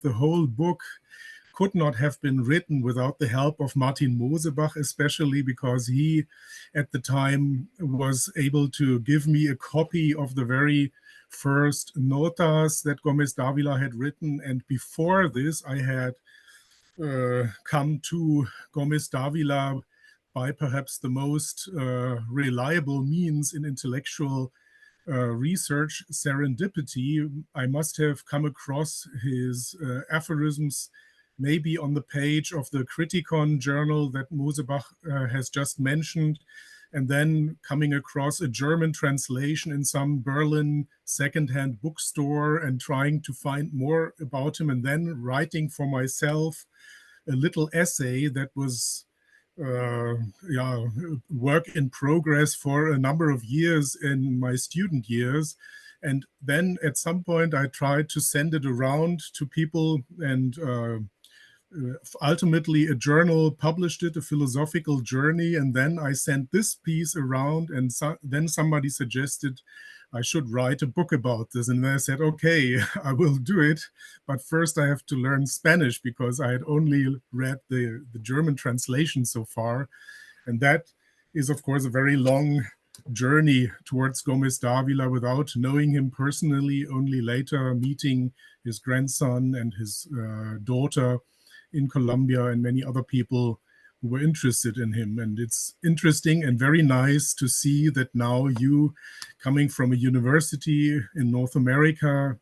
the whole book could not have been written without the help of Martin Mosebach, especially because he, at the time, was able to give me a copy of the very first notas that Gómez Dávila had written. And before this, I had come to Gómez Dávila by perhaps the most reliable means in intellectual research, serendipity. I must have come across his aphorisms maybe on the page of the Kritikon journal that Mosebach has just mentioned, and then coming across a German translation in some Berlin secondhand bookstore and trying to find more about him, and then writing for myself a little essay that was work in progress for a number of years in my student years. And then at some point I tried to send it around to people, and ultimately a journal published it, a philosophical journey, and then I sent this piece around, and then somebody suggested I should write a book about this. And then I said, okay, I will do it, but first I have to learn Spanish because I had only read the German translation so far. And that is, of course, a very long journey towards Gómez Dávila without knowing him personally, only later meeting his grandson and his daughter in Colombia and many other people who were interested in him. And it's interesting and very nice to see that now you, coming from a university in North America,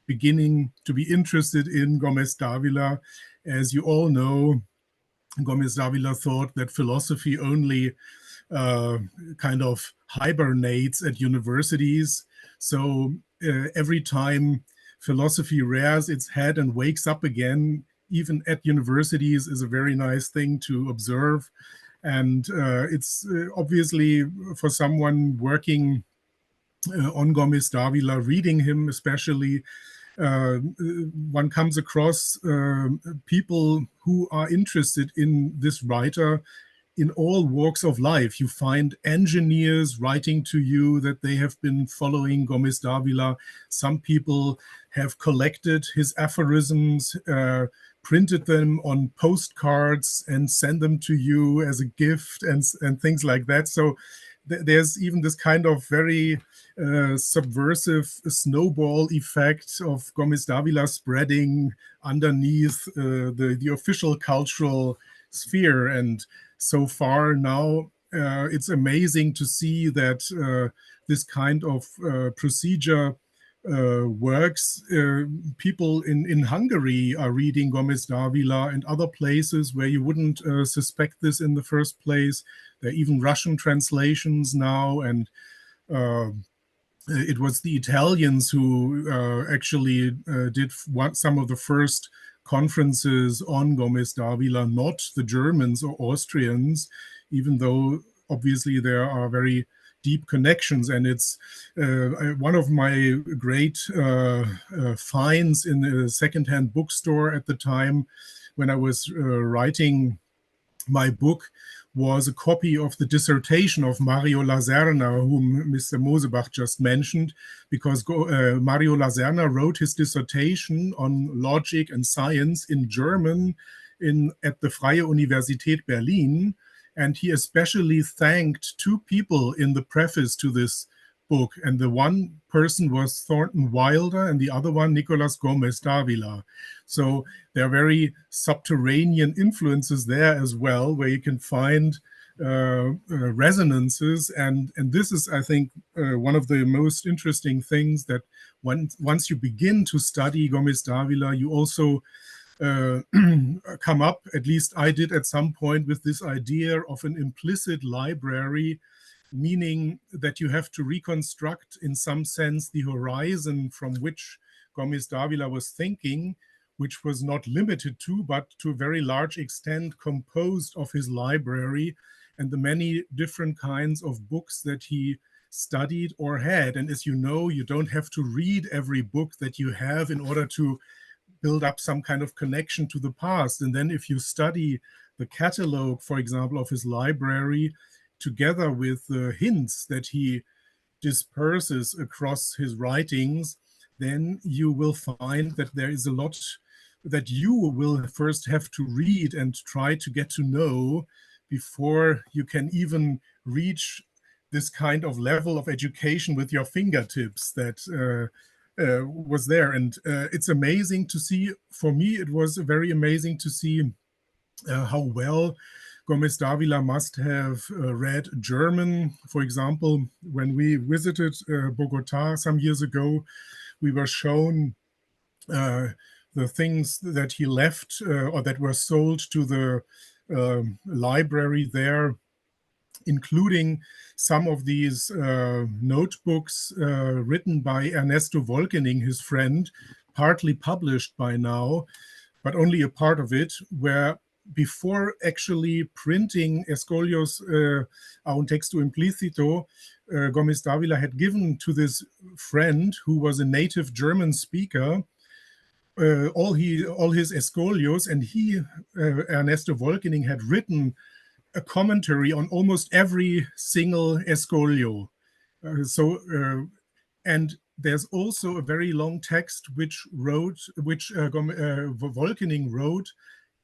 beginning to be interested in Gómez Dávila. As you all know, Gómez Dávila thought that philosophy only kind of hibernates at universities. So every time philosophy rears its head and wakes up again, even at universities, is a very nice thing to observe. And it's obviously for someone working on Gómez Dávila, reading him especially, one comes across people who are interested in this writer in all walks of life. You find engineers writing to you that they have been following Gómez Dávila. Some people have collected his aphorisms, printed them on postcards and send them to you as a gift, and things like that. So there's even this kind of very subversive snowball effect of Gómez Dávila spreading underneath the official cultural sphere. And so far now, it's amazing to see that this kind of procedure works. People in Hungary are reading Gómez Dávila, and other places where you wouldn't suspect this in the first place. There are even Russian translations now, and it was the Italians who actually did some of the first conferences on Gómez Dávila, not the Germans or Austrians, even though obviously there are very deep connections. And it's one of my great finds in a secondhand bookstore at the time when I was writing my book was a copy of the dissertation of Mario Laserna, whom Mr. Mosebach just mentioned, because Mario Laserna wrote his dissertation on logic and science in German at the Freie Universität Berlin. And he especially thanked two people in the preface to this book. And the one person was Thornton Wilder, and the other one, Nicolás Gómez Dávila. So there are very subterranean influences there as well, where you can find resonances. And this is, I think, one of the most interesting things, that once you begin to study Gómez Dávila, you also come up, at least I did at some point, with this idea of an implicit library, meaning that you have to reconstruct in some sense the horizon from which Gómez Dávila was thinking, which was not limited to, but to a very large extent composed of his library and the many different kinds of books that he studied or had. And as you know, you don't have to read every book that you have in order to build up some kind of connection to the past. And then if you study the catalog, for example, of his library, together with the hints that he disperses across his writings, then you will find that there is a lot that you will first have to read and try to get to know before you can even reach this kind of level of education with your fingertips that was there. And it's amazing to see. For me, it was very amazing to see how well Gómez Dávila must have read German. For example, when we visited Bogota some years ago, we were shown the things that he left or that were sold to the library there, including some of these notebooks written by Ernesto Volkening, his friend, partly published by now, but only a part of it, where before actually printing Escolios a un texto implícito, Gómez Dávila had given to this friend, who was a native German speaker, all his Escolios, and he, Ernesto Volkening, had written a commentary on almost every single Escolio. And there's also a very long text which Volkening wrote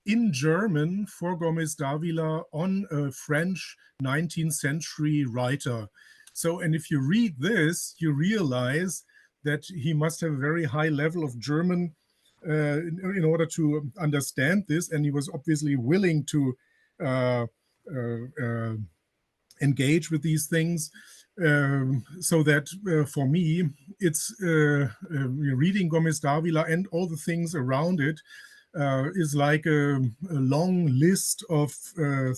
in German for Gómez Dávila on a French 19th century writer. So, and if you read this, you realize that he must have a very high level of German in order to understand this, and he was obviously willing to engage with these things. So that for me, it's reading Gómez Dávila and all the things around it is like a long list of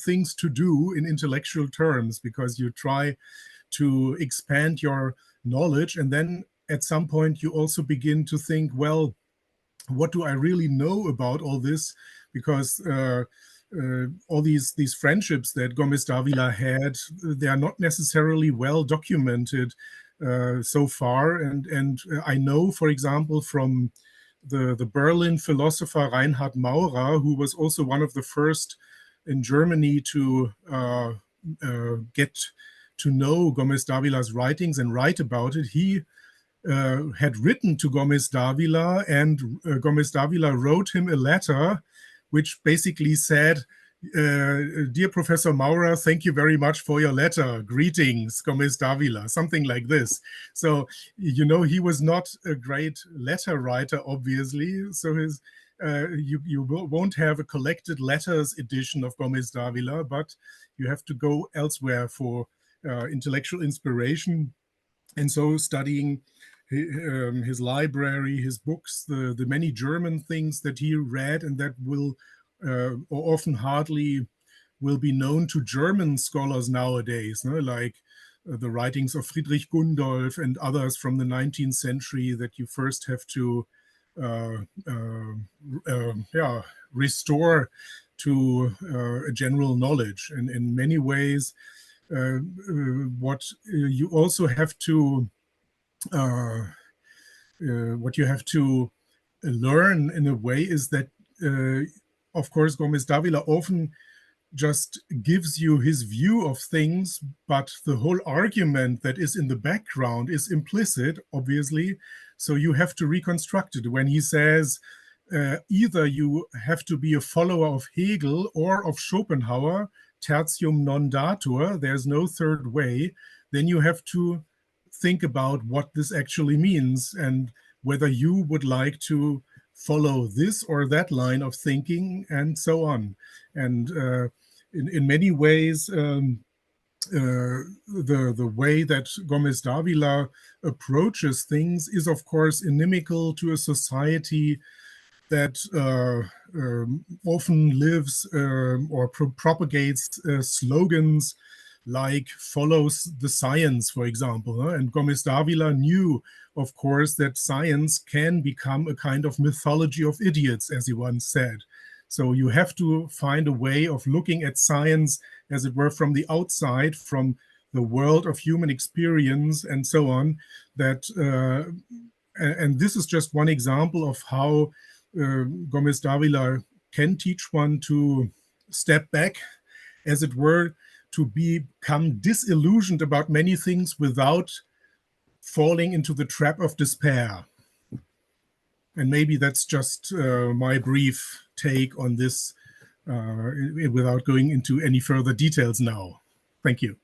things to do in intellectual terms, because you try to expand your knowledge, and then at some point you also begin to think, well, what do I really know about all this? Because all these friendships that Gómez Dávila had, they are not necessarily well documented so far. And I know, for example, from the Berlin philosopher Reinhard Maurer, who was also one of the first in Germany to get to know Gómez Dávila's writings and write about it. He had written to Gómez Dávila, and Gómez Dávila wrote him a letter which basically said, "Dear Professor Maurer, thank you very much for your letter. Greetings, Gómez Dávila," something like this. So, you know, he was not a great letter writer, obviously. So you won't have a collected letters edition of Gómez Dávila, but you have to go elsewhere for intellectual inspiration. And so studying his library, his books, the many German things that he read and that will or often hardly will be known to German scholars nowadays, no? Like the writings of Friedrich Gundolf and others from the 19th century that you first have to restore to a general knowledge. And in many ways, what you also have to learn in a way is that, of course, Gómez Dávila often just gives you his view of things, but the whole argument that is in the background is implicit, obviously. So you have to reconstruct it. When he says, either you have to be a follower of Hegel or of Schopenhauer, tertium non datur, there's no third way, then you have to think about what this actually means and whether you would like to follow this or that line of thinking, and so on. And in many ways, the way that Gómez Dávila approaches things is, of course, inimical to a society that often lives or propagates slogans like follows the science, for example. And Gómez Dávila knew, of course, that science can become a kind of mythology of idiots, as he once said. So you have to find a way of looking at science, as it were, from the outside, from the world of human experience and so on. That and this is just one example of how Gómez Dávila can teach one to step back, as it were, to become disillusioned about many things without falling into the trap of despair. And maybe that's just my brief take on this without going into any further details now. Thank you.